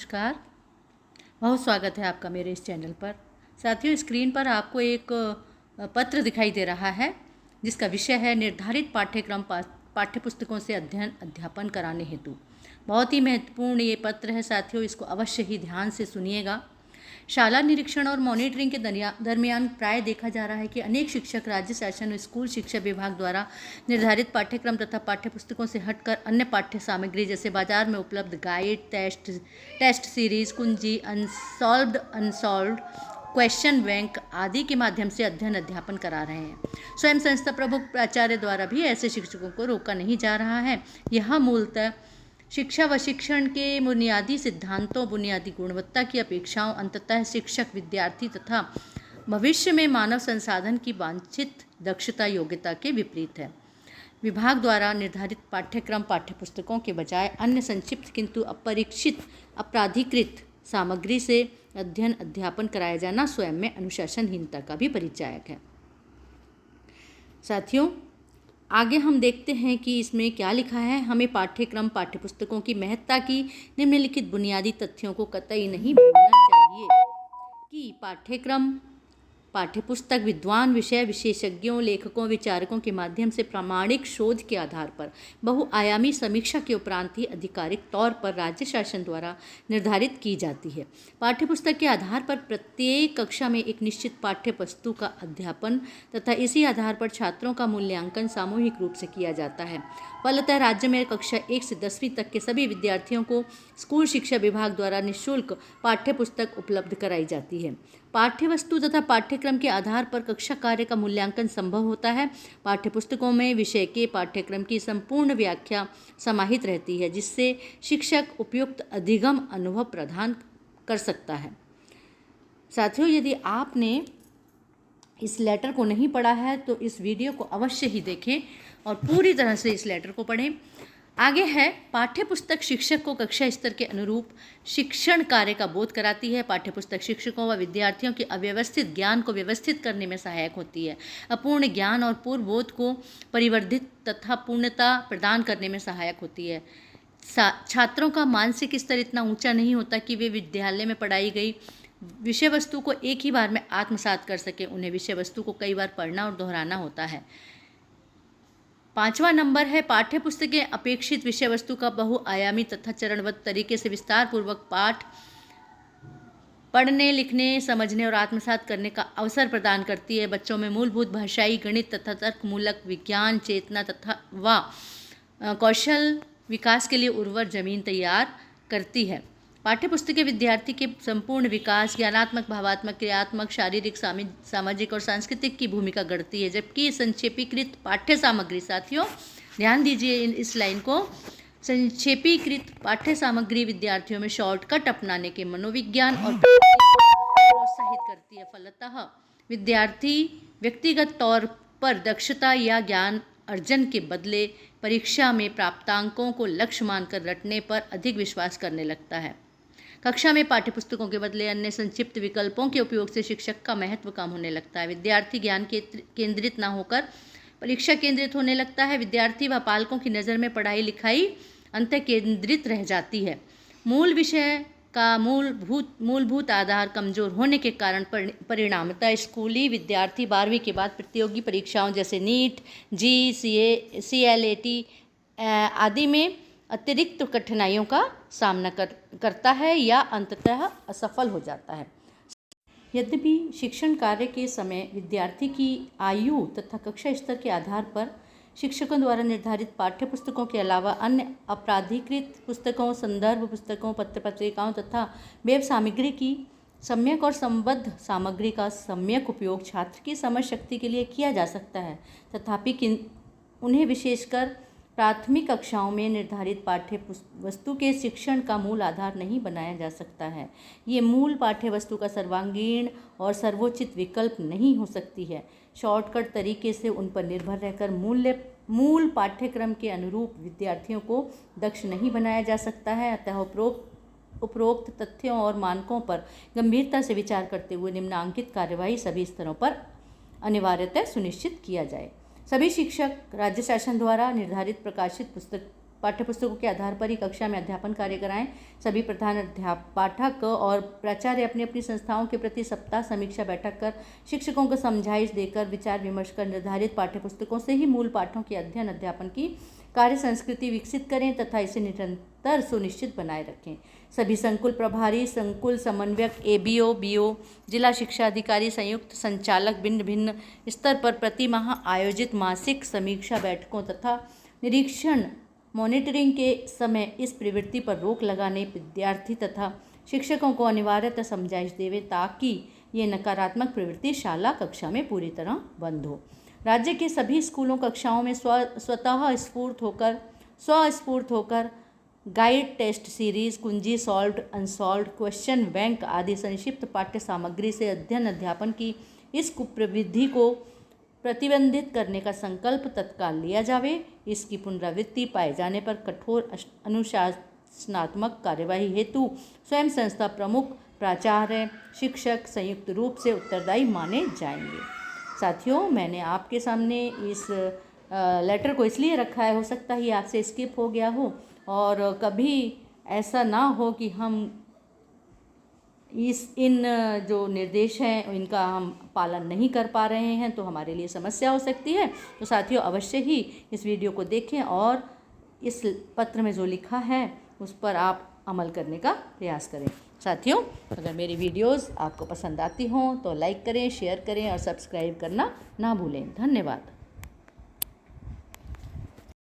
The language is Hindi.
नमस्कार। बहुत स्वागत है आपका मेरे इस चैनल पर। साथियों, स्क्रीन पर आपको एक पत्र दिखाई दे रहा है जिसका विषय है निर्धारित पाठ्यक्रम पाठ्यपुस्तकों से अध्ययन अध्यापन कराने हेतु। बहुत ही महत्वपूर्ण ये पत्र है साथियों, इसको अवश्य ही ध्यान से सुनिएगा। शाला निरीक्षण और मॉनिटरिंग के दरमियान प्राय देखा जा रहा है कि अनेक शिक्षक राज्य शासन और स्कूल शिक्षा विभाग द्वारा निर्धारित पाठ्यक्रम तथा पाठ्यपुस्तकों से हटकर अन्य पाठ्य सामग्री जैसे बाजार में उपलब्ध गाइड, टेस्ट सीरीज, कुंजी, अनसॉल्व्ड क्वेश्चन बैंक आदि के माध्यम से अध्ययन अध्यापन करा रहे हैं। स्वयं संस्था प्रमुख प्राचार्य द्वारा भी ऐसे शिक्षकों को रोका नहीं जा रहा है। यह मूलतः शिक्षा व शिक्षण के बुनियादी सिद्धांतों, बुनियादी गुणवत्ता की अपेक्षाओं, अंततः शिक्षक, विद्यार्थी तथा भविष्य में मानव संसाधन की वांछित दक्षता योग्यता के विपरीत है। विभाग द्वारा निर्धारित पाठ्यक्रम पाठ्यपुस्तकों के बजाय अन्य संक्षिप्त किंतु अपरीक्षित अपराधीकृत सामग्री से अध्ययन अध्यापन कराया जाना स्वयं में अनुशासनहीनता का भी परिचायक है। साथियों, आगे हम देखते हैं कि इसमें क्या लिखा है। हमें पाठ्यक्रम पाठ्यपुस्तकों की महत्ता की निम्नलिखित बुनियादी तथ्यों को कतई नहीं भूलना चाहिए कि पाठ्यक्रम पाठ्यपुस्तक विद्वान विषय विशेषज्ञों, लेखकों, विचारकों के माध्यम से प्रामाणिक शोध के आधार पर बहुआयामी समीक्षा के उपरांत ही आधिकारिक तौर पर राज्य शासन द्वारा निर्धारित की जाती है। पाठ्यपुस्तक के आधार पर प्रत्येक कक्षा में एक निश्चित पाठ्य वस्तु का अध्यापन तथा इसी आधार पर छात्रों का मूल्यांकन सामूहिक रूप से किया जाता है। फलतः राज्य में कक्षा 1 से 10वीं तक के सभी विद्यार्थियों को स्कूल शिक्षा विभाग द्वारा निःशुल्क पाठ्यपुस्तक उपलब्ध कराई जाती है। पाठ्यवस्तु तथा पाठ्यक्रम के आधार पर कक्षा कार्य का मूल्यांकन संभव होता है। पाठ्यपुस्तकों में विषय के पाठ्यक्रम की संपूर्ण व्याख्या समाहित रहती है, जिससे शिक्षक उपयुक्त अधिगम अनुभव प्रदान कर सकता है। साथियों, यदि आपने इस लेटर को नहीं पढ़ा है तो इस वीडियो को अवश्य ही देखें और पूरी तरह से इस लेटर को पढ़ें। आगे है, पाठ्यपुस्तक शिक्षक को कक्षा स्तर के अनुरूप शिक्षण कार्य का बोध कराती है। पाठ्यपुस्तक शिक्षकों व विद्यार्थियों के अव्यवस्थित ज्ञान को व्यवस्थित करने में सहायक होती है। अपूर्ण ज्ञान और पूर्व बोध को परिवर्धित तथा पूर्णता प्रदान करने में सहायक होती है। छात्रों का मानसिक स्तर इतना ऊंचा नहीं होता कि वे विद्यालय में पढ़ाई गई विषय वस्तु को एक ही बार में आत्मसात कर सके। उन्हें विषय वस्तु को कई बार पढ़ना और दोहराना होता है। 5वां नंबर है, पाठ्यपुस्तकें अपेक्षित विषय वस्तु का बहुआयामी तथा चरणबद्ध तरीके से विस्तार पूर्वक पाठ पढ़ने, लिखने, समझने और आत्मसात करने का अवसर प्रदान करती है। बच्चों में मूलभूत भाषाई, गणित तथा तर्कमूलक विज्ञान, चेतना तथा कौशल विकास के लिए उर्वर जमीन तैयार करती है। पाठ्यपुस्तकें विद्यार्थी के संपूर्ण विकास, ज्ञानात्मक, भावात्मक, क्रियात्मक, शारीरिक, सामाजिक और सांस्कृतिक की भूमिका गढ़ती है, जबकि संक्षेपीकृत पाठ्य सामग्री, साथियों ध्यान दीजिए इस लाइन को, संक्षेपीकृत पाठ्य सामग्री विद्यार्थियों में शॉर्टकट अपनाने के मनोविज्ञान और प्रोत्साहित करती है। फलतः विद्यार्थी व्यक्तिगत तौर पर दक्षता या ज्ञान अर्जन के बदले परीक्षा में प्राप्तांकों को लक्ष्य मानकर रटने पर अधिक विश्वास करने लगता है। कक्षा में पाठ्यपुस्तकों के बदले अन्य संक्षिप्त विकल्पों के उपयोग से शिक्षक का महत्व कम होने लगता है। विद्यार्थी ज्ञान केंद्रित न होकर परीक्षा केंद्रित होने लगता है। विद्यार्थी व पालकों की नज़र में पढ़ाई लिखाई अंत केंद्रित रह जाती है। मूल विषय का मूलभूत आधार कमजोर होने के कारण परिणामतः स्कूली विद्यार्थी 12वीं के बाद प्रतियोगी परीक्षाओं जैसे नीट, जी, CLAT आदि में अतिरिक्त कठिनाइयों का सामना करता है या अंततः असफल हो जाता है। यद्यपि शिक्षण कार्य के समय विद्यार्थी की आयु तथा कक्षा स्तर के आधार पर शिक्षकों द्वारा निर्धारित पाठ्यपुस्तकों के अलावा अन्य अपराधीकृत पुस्तकों, संदर्भ पुस्तकों, पत्र पत्रिकाओं तथा वेब सामग्री की सम्यक और संबद्ध सामग्री का सम्यक उपयोग छात्र की समझ शक्ति के लिए किया जा सकता है, तथापि उन्हें विशेषकर प्राथमिक कक्षाओं में निर्धारित पाठ्य वस्तु के शिक्षण का मूल आधार नहीं बनाया जा सकता है। ये मूल पाठ्य वस्तु का सर्वांगीण और सर्वोचित विकल्प नहीं हो सकती है। शॉर्टकट तरीके से उन पर निर्भर रहकर मूल पाठ्यक्रम के अनुरूप विद्यार्थियों को दक्ष नहीं बनाया जा सकता है। अतः उपरोक्त तथ्यों और मानकों पर गंभीरता से विचार करते हुए निम्नांकित कार्यवाही सभी स्तरों पर अनिवार्यतः सुनिश्चित किया जाए। सभी शिक्षक राज्य शासन द्वारा निर्धारित प्रकाशित पाठ्यपुस्तकों के आधार पर ही कक्षा में अध्यापन कार्य कराएं। सभी प्रधान पाठक और प्राचार्य अपनी अपनी संस्थाओं के प्रति सप्ताह समीक्षा बैठक कर शिक्षकों को समझाइश देकर विचार विमर्श कर निर्धारित पाठ्यपुस्तकों से ही मूल पाठों के अध्ययन अध्यापन की कार्य संस्कृति विकसित करें तथा इसे निरंतर सुनिश्चित बनाए रखें। सभी संकुल प्रभारी, संकुल समन्वयक, एबीओ, बीओ, जिला शिक्षा अधिकारी, संयुक्त संचालक भिन्न भिन्न स्तर पर प्रति माह आयोजित मासिक समीक्षा बैठकों तथा निरीक्षण मॉनिटरिंग के समय इस प्रवृत्ति पर रोक लगाने विद्यार्थी तथा शिक्षकों को अनिवार्यतः समझाइश देवे ताकि ये नकारात्मक प्रवृत्ति शाला कक्षा में पूरी तरह बंद हो। राज्य के सभी स्कूलों कक्षाओं में स्वतः स्फूर्त होकर गाइड, टेस्ट सीरीज, कुंजी, सॉल्व्ड, अनसॉल्व्ड, क्वेश्चन बैंक आदि संक्षिप्त पाठ्य सामग्री से अध्ययन अध्यापन की इस कुप्रवृत्ति को प्रतिबंधित करने का संकल्प तत्काल लिया जावे। इसकी पुनरावृत्ति पाए जाने पर कठोर अनुशासनात्मक कार्यवाही हेतु स्वयं संस्था प्रमुख, प्राचार्य, शिक्षक संयुक्त रूप से उत्तरदायी माने जाएंगे। साथियों, मैंने आपके सामने इस लेटर को इसलिए रखा है, हो सकता है आपसे स्किप हो गया हो और कभी ऐसा ना हो कि हम इन जो निर्देश हैं इनका हम पालन नहीं कर पा रहे हैं, तो हमारे लिए समस्या हो सकती है। तो साथियों, अवश्य ही इस वीडियो को देखें और इस पत्र में जो लिखा है उस पर आप अमल करने का प्रयास करें। साथियों, अगर मेरी वीडियोस आपको पसंद आती हों तो लाइक करें, शेयर करें और सब्सक्राइब करना ना भूलें। धन्यवाद।